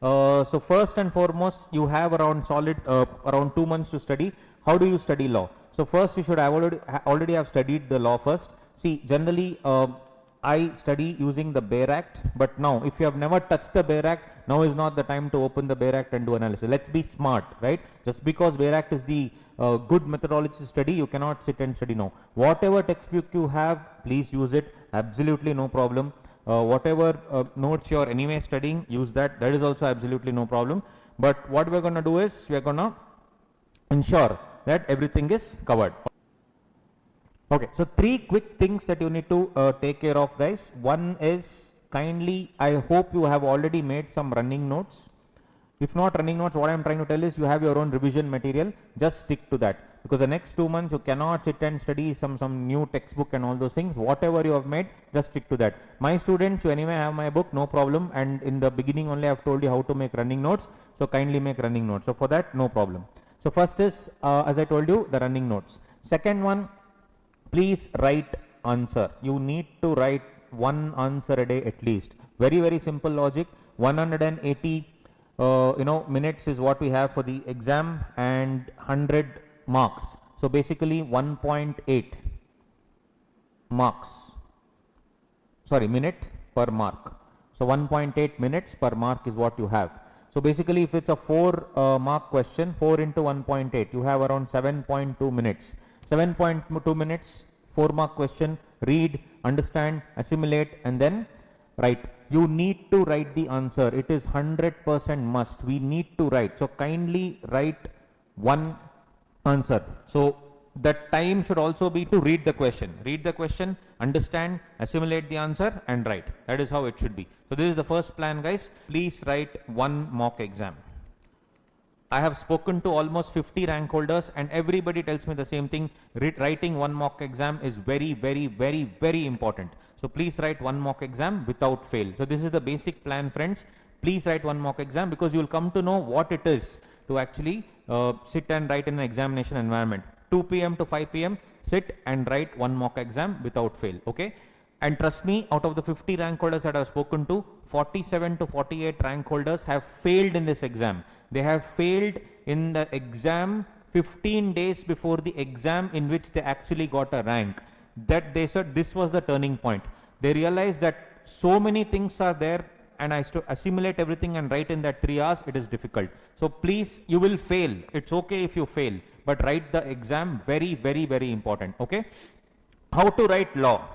So first and foremost, you have around around 2 months to study. How do you study law? So first you should have already have studied the law first. See, generally I study using the Bayer Act, but now if you have never touched the Bayer Act, now is not the time to open the Bayer Act and do analysis. Let's be smart, right? Just because Bayer Act is the good methodology to study, you cannot sit and study now. Whatever textbook you have, please use it. Absolutely no problem. Whatever notes you're anyway studying, use that. That is also absolutely no problem. But what we're going to do is we're going to ensure that everything is covered. Okay, so 3 quick things that you need to take care of, guys. One is, kindly, I hope you have already made some running notes. If not running notes, what I am trying to tell is you have your own revision material. Just stick to that, because the next 2 months you cannot sit and study some new textbook and all those things. Whatever you have made, just stick to that. My students, you anyway have my book, no problem. And in the beginning only I have told you how to make running notes. So kindly make running notes. So for that, no problem. So first is, as I told you, the running notes. Second one, please write answer. You need to write 1 answer a day at least. Very, very simple logic. 180 minutes is what we have for the exam, and 100 marks. So basically 1.8 marks. Sorry, minute per mark. So 1.8 minutes per mark is what you have. So basically if it's a 4 mark question, 4 into 1.8, you have around 7.2 minutes. 7.2 minutes, 4 mark question, read, understand, assimilate, and then write. You need to write the answer. It is 100% must. We need to write. So kindly write 1 answer. So that time should also be to read the question. Read the question, understand, assimilate the answer, and write. That is how it should be. So this is the first plan, guys. Please write 1 mock exam. I have spoken to almost 50 rank holders and everybody tells me the same thing. Writing 1 mock exam is very, very, very, very important. So please write 1 mock exam without fail. So this is the basic plan, friends. Please write 1 mock exam, because you will come to know what it is to actually sit and write in an examination environment. 2 p.m. to 5 p.m. sit and write 1 mock exam without fail. Okay. And trust me, out of the 50 rank holders that I have spoken to, 47 to 48 rank holders have failed in this exam. They have failed in the exam 15 days before the exam in which they actually got a rank. That they said this was the turning point. They realized that so many things are there and I have to assimilate everything and write in that 3 hours. It is difficult. So please, you will fail. It's okay if you fail, but write the exam. Very, very, very important. Okay. How to write law?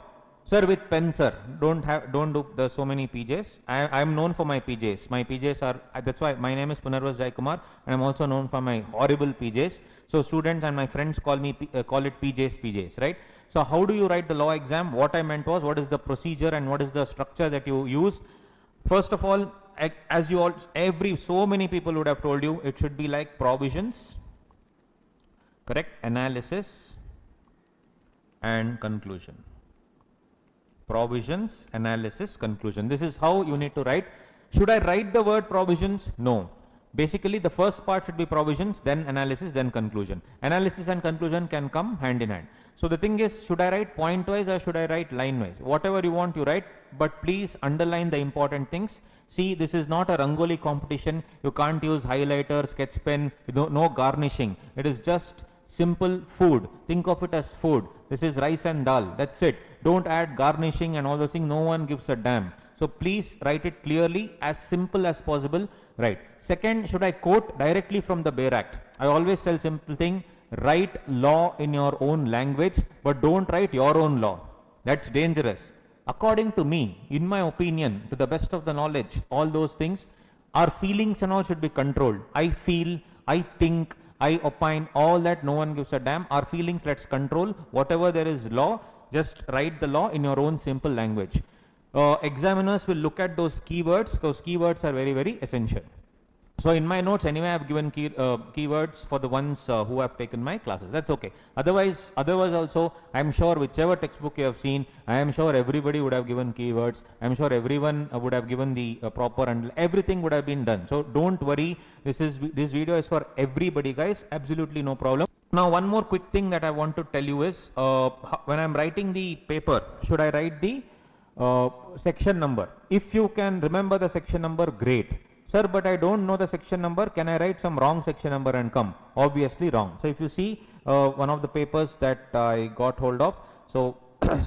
Sir, with pen, sir. Don't do so many PJs. I am known for my PJs. My PJs are, that's why my name is Punarvas Jaikumar, and I am also known for my horrible PJs. So students and my friends call it PJs, right? So how do you write the law exam? What I meant was, what is the procedure and what is the structure that you use? First of all, as you all, so many people would have told you, it should be like provisions, correct? Analysis and conclusion. Provisions, analysis, conclusion. This is how you need to write. Should I write the word provisions? No. Basically, the first part should be provisions, then analysis, then conclusion. Analysis and conclusion can come hand in hand. So the thing is, should I write point wise or should I write line wise? Whatever you want, you write, but please underline the important things. See, this is not a Rangoli competition. You can't use highlighter, sketch pen, no garnishing. It is just simple food. Think of it as food. This is rice and dal. That's it. Don't add garnishing and all those things. No one gives a damn. So please write it clearly, as simple as possible. Right. Second, should I quote directly from the Bayer Act? I always tell simple thing, write law in your own language, but don't write your own law. That's dangerous. According to me, in my opinion, to the best of the knowledge, all those things, our feelings and all should be controlled. I feel, I think, I opine, all that, no one gives a damn. Our feelings, let's control. Whatever there is law, just write the law in your own simple language. Examiners will look at those keywords. Those keywords are very, very essential. So in my notes, anyway, I have given keywords for the ones who have taken my classes. That's okay. Otherwise also, I am sure whichever textbook you have seen, I am sure everybody would have given keywords. I am sure everyone would have given the proper, and everything would have been done. So don't worry. This video is for everybody, guys. Absolutely no problem. Now, one more quick thing that I want to tell you is, when I am writing the paper, should I write the section number? If you can remember the section number, great. Sir, but I don't know the section number. Can I write some wrong section number and come? Obviously wrong. So if you see one of the papers that I got hold of, so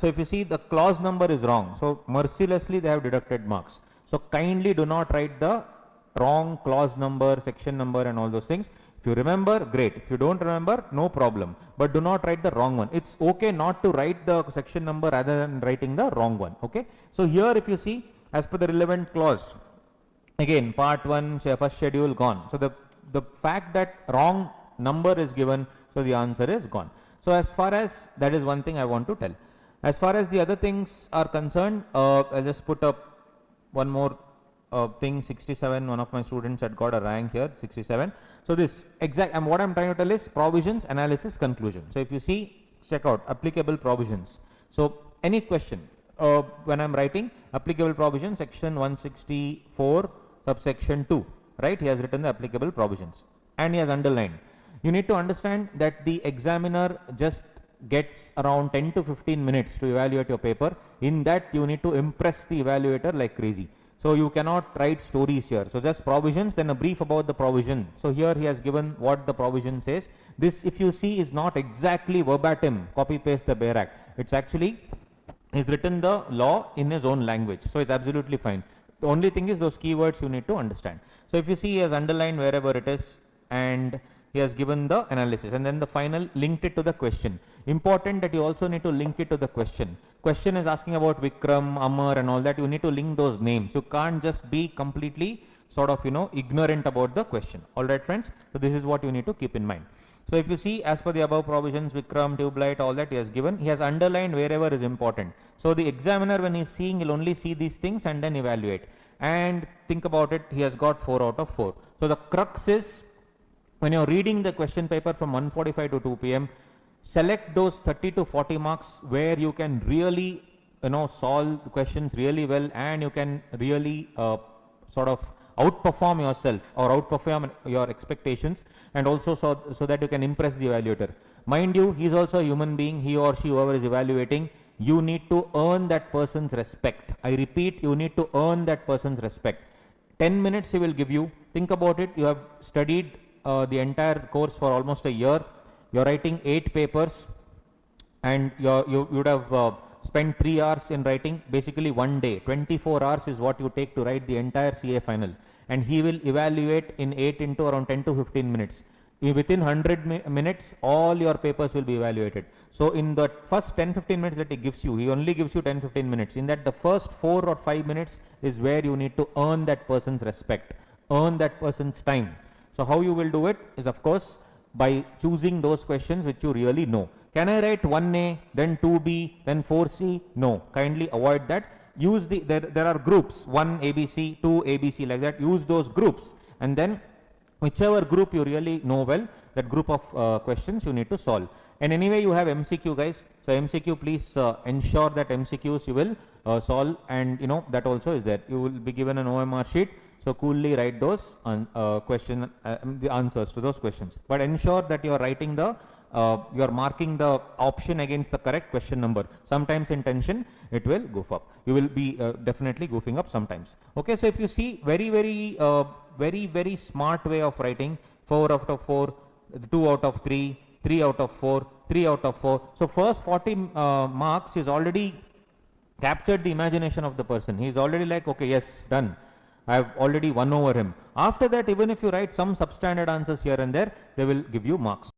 so if you see the clause number is wrong, so mercilessly they have deducted marks. So kindly do not write the wrong clause number, section number and all those things. If you remember, great. If you don't remember, no problem. But do not write the wrong one. It's okay not to write the section number rather than writing the wrong one. Okay. So here if you see, as per the relevant clause, again part 1 first schedule gone. So the fact that wrong number is given, so the answer is gone. So as far as that is one thing I want to tell. As far as the other things are concerned, I'll just put up one more thing. 67, one of my students had got a rank here, 67. So this exact, and what I'm trying to tell is provisions, analysis, conclusion. So if you see, check out applicable provisions. So any question when I'm writing applicable provision, section 164 subsection 2, right? He has written the applicable provisions and he has underlined. You need to understand that the examiner just gets around 10 to 15 minutes to evaluate your paper. In that you need to impress the evaluator like crazy. So you cannot write stories here. So just provisions, then a brief about the provision. So here he has given what the provision says. This, if you see, is not exactly verbatim copy paste the Bayer Act. It's actually, he's written the law in his own language. So it's absolutely fine. The only thing is those keywords you need to understand. So if you see, he has underlined wherever it is and he has given the analysis, and then the final linked it to the question. Important that you also need to link it to the question. Question is asking about Vikram, Amar and all that. You need to link those names. You can't just be completely sort of, ignorant about the question. All right, friends. So this is what you need to keep in mind. So if you see, as per the above provisions, Vikram, tube light, all that he has given, he has underlined wherever is important. So the examiner, when he is seeing, he'll only see these things and then evaluate. And think about it, he has got 4 out of 4. So the crux is, when you're reading the question paper from 1:45 to 2 p.m., select those 30 to 40 marks where you can really, solve the questions really well, and you can really sort of outperform yourself or outperform your expectations, and also so that you can impress the evaluator. Mind you, he is also a human being, he or she, whoever is evaluating. You need to earn that person's respect. I repeat, you need to earn that person's respect. 10 minutes he will give you. Think about it. You have studied the entire course for almost a year. You're writing 8 papers and you would have spent 3 hours in writing, basically 1 day. 24 hours is what you take to write the entire CA final, and he will evaluate in 8 into around 10 to 15 minutes. Within 100 minutes, all your papers will be evaluated. So in the first 10-15 minutes that he gives you, he only gives you 10-15 minutes. In that, the first 4 or 5 minutes is where you need to earn that person's respect, earn that person's time. So how you will do it is, of course, by choosing those questions which you really know. Can I write 1A, then 2B, then 4C? No, kindly avoid that. Use there are groups, 1 ABC, 2 ABC, like that. Use those groups, and then whichever group you really know well, that group of questions you need to solve. And anyway, you have MCQ, guys. So MCQ, please ensure that MCQs you will solve, and that also is there. You will be given an OMR sheet. So coolly write those the answers to those questions. But ensure that you are writing you are marking the option against the correct question number. Sometimes in tension, it will goof up. You will be definitely goofing up sometimes. Okay, so if you see, very smart way of writing, 4 out of 4, 2 out of 3, 3 out of 4, 3 out of 4. So first 40 marks is already captured the imagination of the person. He is already like, okay, yes, done. I have already won over him. After that, even if you write some substandard answers here and there, they will give you marks.